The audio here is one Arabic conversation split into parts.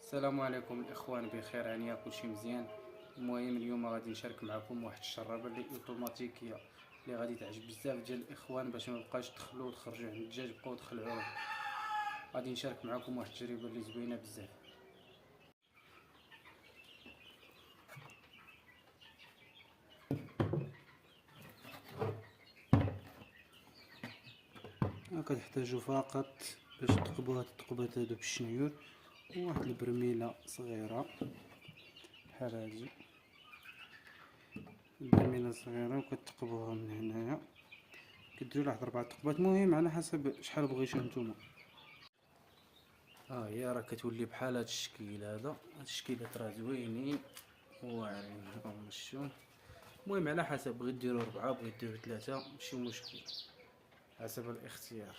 السلام عليكم الاخوان، بخير هانيه كلشي مزيان. المهم اليوم غادي نشارك معكم واحد الشرابه اللي اوتوماتيكيه اللي غادي تعجب بزاف ديال الاخوان باش ما بقاش تدخلوا وتخرجوا عند الدجاج بقاو تخلعوه. غادي نشارك معكم واحد التجربه اللي زوينه بزاف. كتحتاجوا فقط باش تقبوا هاد التقبات هادو بالشنيور وواحد البرميله صغيره بحال هادي، البرميله صغيره وكتقبوها من هنايا، كديروا واحد 4 تقبات، المهم على حسب شحال بغيتو نتوما. هي راه كتولي بحال هاد الشكل هذا. هاد الشكيلات راه زوينين واعرين مشون. المهم على حسب، بغيت ديروا 4 بغيت ديروا 3 ماشي مشكل، حسب الاختيار.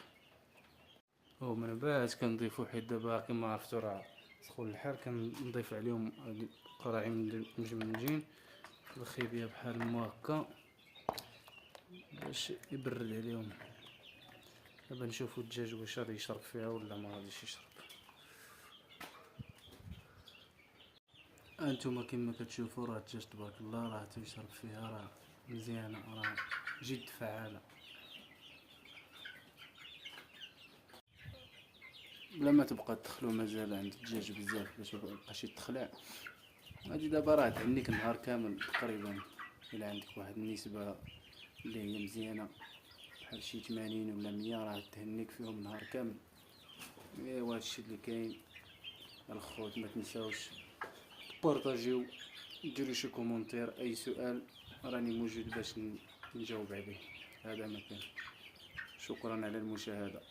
ومن بعد كنضيفو، حيت دابا كما عرفتو راه سخون الحال، كنضيف عليهم هادي قراعي مجمدين بالخيبيه بحال ما هكا باش يبرد عليهم. دابا نشوفو الدجاج واش غادي يشرب فيها ولا ما غاديش يشرب. انتما كما كتشوفوا راه الدجاج تبارك الله راه تيشرب فيها، راه مزيانه، راه جد فعاله. بلا ما تبقى تدخلو مازال عند الدجاج بزاف باش ميبقاش يتخلع. هادي دابا راه تهنيك النهار كامل تقريبا، الا عندك واحد النسبه اللي هي مزيانه بحال شي 80 ولا 100 راه تهنيك فيهم نهار كامل. ايوا هادشي اللي كاين الخوت، ما تنساوش بارطاجيو، ديروا شي كومونتير، اي سؤال راني موجود باش نجاوب عليه. هذا ما كان. شكرا على المشاهده.